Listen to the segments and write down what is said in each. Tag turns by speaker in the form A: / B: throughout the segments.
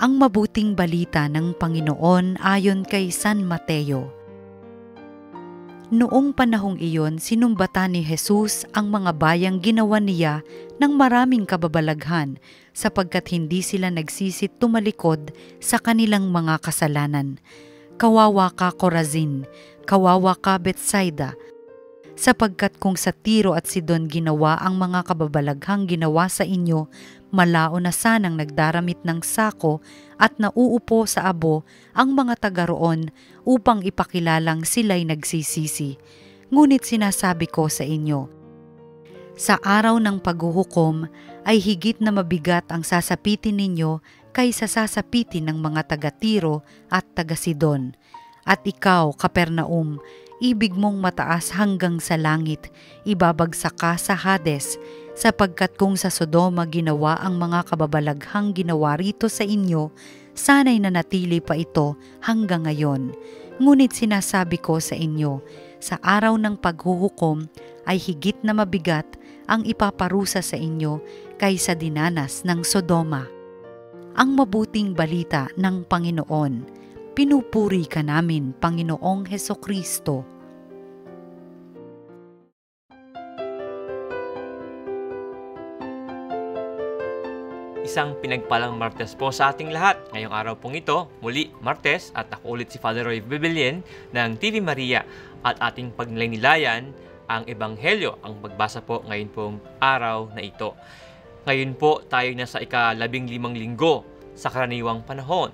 A: Ang mabuting balita ng Panginoon ayon kay San Mateo. Noong panahong iyon, sinumbatan ni Jesus ang mga bayang ginawa niya ng maraming kababalaghan sapagkat hindi sila nagsisit tumalikod sa kanilang mga kasalanan. Kawawa ka, Corazin! Kawawa ka, Bethsaida! Sapagkat kung sa Tiro at Sidon ginawa ang mga kababalaghang ginawa sa inyo, malao na sanang nagdaramit ng sako at nauupo sa abo ang mga taga roon upang ipakilalang sila'y nagsisisi. Ngunit sinasabi ko sa inyo, sa araw ng paghuhukom ay higit na mabigat ang sasapitin ninyo kaysa sasapitin ng mga taga Tiro at taga Sidon. At ikaw, Capernaum, ibig mong mataas hanggang sa langit, ibabagsak ka sa Hades, sapagkat kung sa Sodoma ginawa ang mga kababalaghang ginawa rito sa inyo, sana'y nanatili pa ito hanggang ngayon. Ngunit sinasabi ko sa inyo, sa araw ng paghuhukom ay higit na mabigat ang ipaparusa sa inyo kaysa dinanas ng Sodoma. Ang mabuting balita ng Panginoon. Pinupuri ka namin, Panginoong Hesukristo.
B: Isang pinagpalang Martes po sa ating lahat. Ngayong araw pong ito, muli Martes, at ako ulit si Father Roy Bebelien ng TV Maria at ating pagnilay-nilayan ang Ebanghelyo, ang pagbasa po ngayon pong araw na ito. Ngayon po tayo na sa ika-15 linggo sa karaniwang panahon.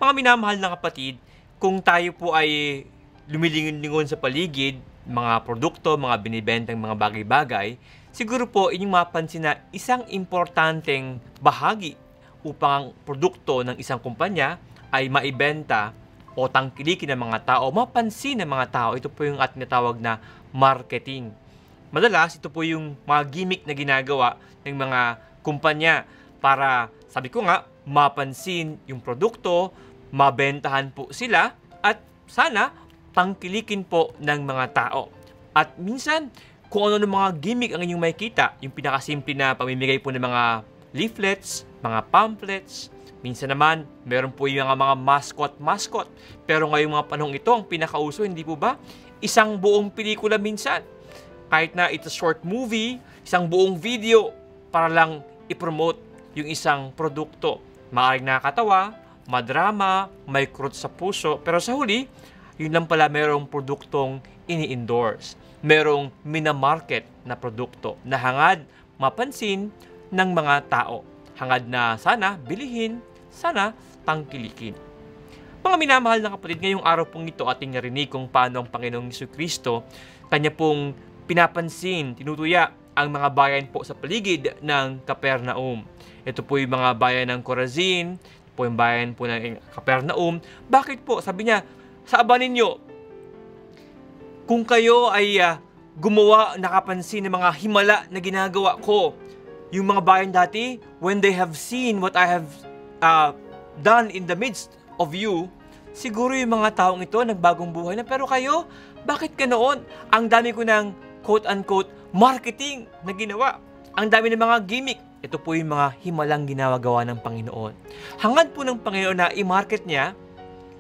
B: Mga minamahal na kapatid, kung tayo po ay lumilingon-lingon sa paligid, mga produkto, mga binibentang mga bagay-bagay, siguro po inyong mapansin na isang importanteng bahagi upang ang produkto ng isang kumpanya ay maibenta o tangkilikin ng mga tao, mapansin ng mga tao. Ito po yung ating natawag na marketing. Madalas, ito po yung mga gimmick na ginagawa ng mga kumpanya para, sabi ko nga, mapansin yung produkto, mabentahan po sila, at sana tangkilikin po ng mga tao. At minsan, kung ano ng mga gimmick ang inyong makikita, yung pinakasimple na pamimigay po ng mga leaflets, mga pamphlets, minsan naman, meron po yung mga mascot. Pero ngayong mga panahong ito, ang pinakauso, hindi po ba? Isang buong pelikula minsan. Kahit na it's a short movie, isang buong video para lang i-promote yung isang produkto. Maaaring nakakatawa, madrama, may krut sa puso, pero sa huli, yun lang pala merong produktong ini-endorse. Merong minamarket na produkto na hangad mapansin ng mga tao. Hangad na sana bilihin, sana tangkilikin. Mga minamahal na kapatid, ngayong araw pong ito ating narinig kung paano ang Panginoong Jesucristo kanya pong pinapansin, tinutuya ang mga bayan po sa paligid ng Capernaum. Ito po yung mga bayan ng Corazin, po yung bayan po ng Capernaum. Bakit po? Sabi niya, sa aba ninyo, kung kayo ay gumawa, nakapansin ng mga himala na ginagawa ko, yung mga bayan dati, when they have seen what I have done in the midst of you, siguro yung mga taong ito nagbagong buhay na. Pero kayo, bakit ka noon? Ang dami ko ng quote-unquote marketing na ginawa. Ang dami ng mga gimmick. Ito po yung mga himalang ginagawa ng Panginoon. Hangad po ng Panginoon na i-market niya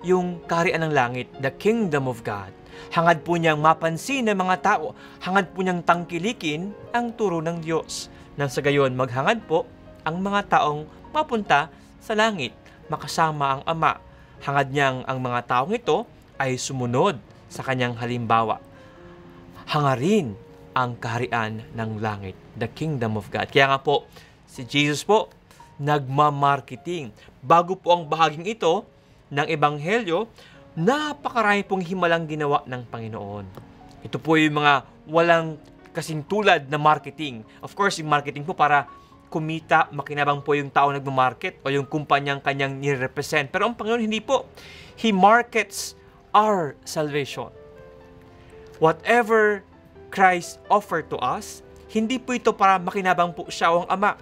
B: yung kaharian ng langit, the kingdom of God. Hangad po niyang mapansin ng mga tao. Hangad po niyang tangkilikin ang turo ng Diyos. Nang sa gayon, maghangad po ang mga taong mapunta sa langit, makasama ang Ama. Hangad niyang ang mga taong ito ay sumunod sa kanyang halimbawa. Hangarin ang kaharian ng langit, the kingdom of God. Kaya nga po, si Jesus po, nagmamarketing. Bago po ang bahaging ito ng Ebanghelyo, napakarami pong himalang ginawa ng Panginoon. Ito po yung mga walang kasing tulad na marketing. Of course, yung marketing po para kumita, makinabang po yung tao nagmamarket o yung kumpanyang kanyang nire-represent. Pero ang Panginoon hindi po. He markets our salvation. Whatever Christ offered to us, hindi po ito para makinabang po siya o ang Ama.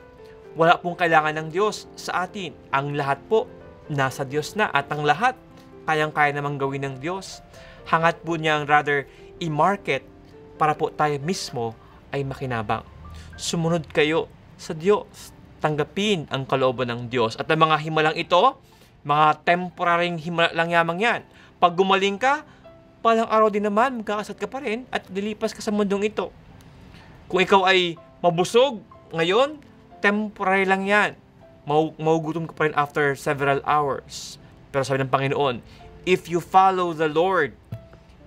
B: Wala pong kailangan ng Diyos sa atin. Ang lahat po, nasa Diyos na. At ang lahat, kayang-kaya namang gawin ng Diyos. Hangat po niyang rather i-market para po tayo mismo ay makinabang. Sumunod kayo sa Diyos. Tanggapin ang kalooban ng Diyos. At ang mga himalang ito, Mga temporaryong himala lang yamang yan. Pag gumaling ka, palang araw din naman, magkakasat ka pa rin at lilipas ka sa mundong ito. Kung ikaw ay mabusog ngayon, temporary lang yan. Magugutom ka pa rin after several hours. Pero sabi ng Panginoon, if you follow the Lord,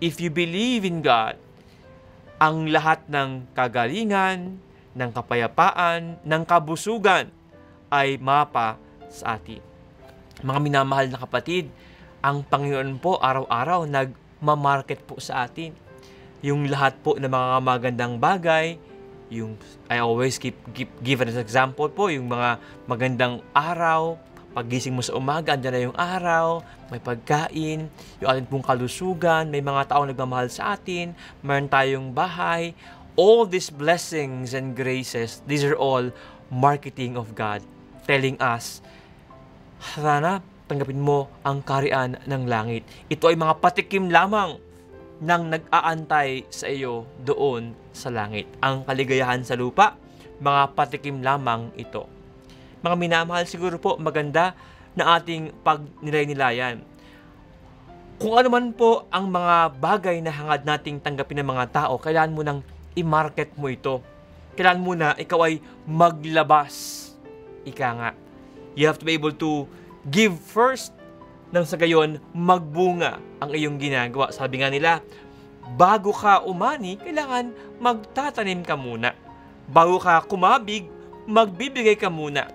B: if you believe in God, ang lahat ng kagalingan, ng kapayapaan, ng kabusugan ay mapa sa atin. Mga minamahal na kapatid, ang Panginoon po araw-araw nagmamarket po sa atin. Yung lahat po ng mga magandang bagay, yung I always give an example po, yung mga magandang araw, pagising mo sa umaga, andyan na yung araw, may pagkain, yung ating pong kalusugan, may mga taong nagmamahal sa atin, mayroon tayong bahay. All these blessings and graces, these are all marketing of God, telling us, sana tanggapin mo ang kaharian ng langit. Ito ay mga patikim lamang ng nag-aantay sa iyo doon sa langit. Ang kaligayahan sa lupa, mga patikim lamang ito. Mga minamahal, siguro po maganda na ating pagnilay-nilayan. Kung ano man po ang mga bagay na hangad nating tanggapin ng mga tao, kailangan mo nang i-market mo ito. Kailangan mo na ikaw ay maglabas. Ika nga. You have to be able to give first, nang sa gayon magbunga ang iyong ginagawa. Sabi nga nila, bago ka umani, kailangan magtatanim ka muna. Bago ka kumabig, magbibigay ka muna.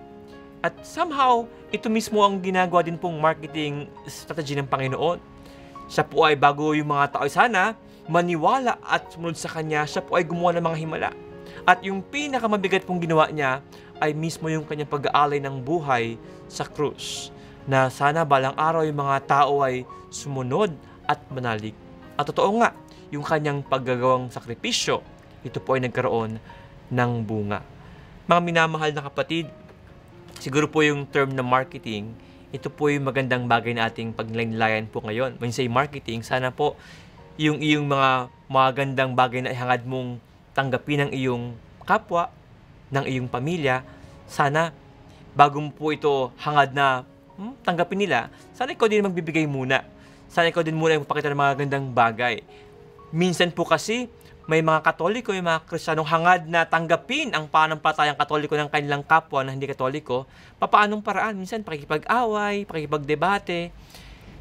B: At somehow, ito mismo ang ginagawa din pong marketing strategy ng Panginoon. Siya po ay bago yung mga tao sana maniwala at sumunod sa Kanya, siya po ay gumawa ng mga himala. At yung pinakamabigat pong ginawa niya ay mismo yung kanyang pag-aalay ng buhay sa krus. Na sana balang araw yung mga tao ay sumunod at manalig. At totoo nga, yung kanyang paggagawang sakripisyo, ito po ay nagkaroon ng bunga. Mga minamahal na kapatid, siguro po yung term na marketing, ito po yung magandang bagay na ating pagnilayan po ngayon. When you say marketing, sana po yung iyong mga magandang bagay na ihangad mong tanggapin ng iyong kapwa, ng iyong pamilya, sana bago mo po ito hangad na tanggapin nila, sana ikaw din magbibigay muna. Sana ikaw din muna magpakita ng mga gandang bagay. Minsan po kasi, may mga Katoliko, may mga Kristiyanong hangad na tanggapin ang pananampalatayang Katoliko ng kanilang kapwa na hindi Katoliko. Papaanong paraan? Minsan, pakikipag-away, pakikipag-debate.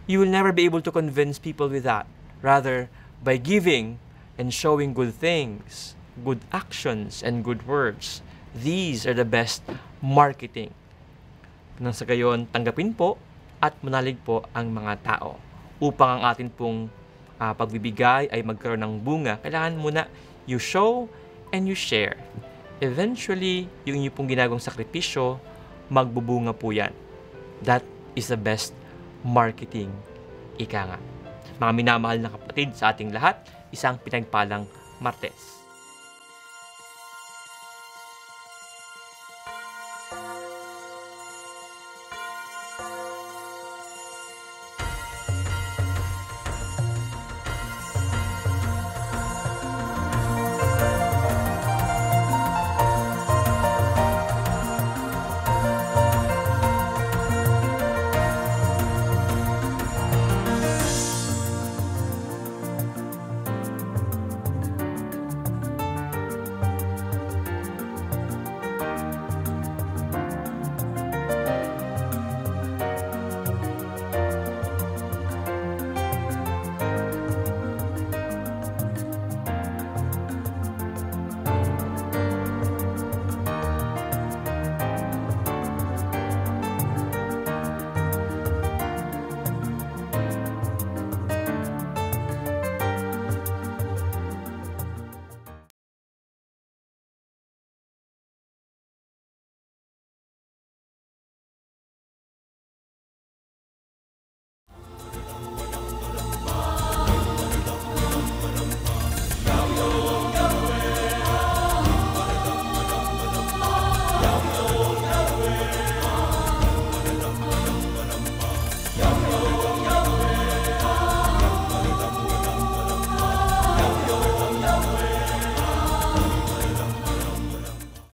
B: You will never be able to convince people with that. Rather, by giving and showing good things, good actions, and good words, these are the best marketing. Nang sa gayon, tanggapin po at manalig po ang mga tao. Upang ang atin pong pagbibigay ay magkaroon ng bunga, kailangan muna you show and you share. Eventually, yung inyo pong ginagawang sakripisyo, magbubunga po yan. That is the best marketing. Ika nga. Mga minamahal na kapatid sa ating lahat, isang pinagpalang Martes.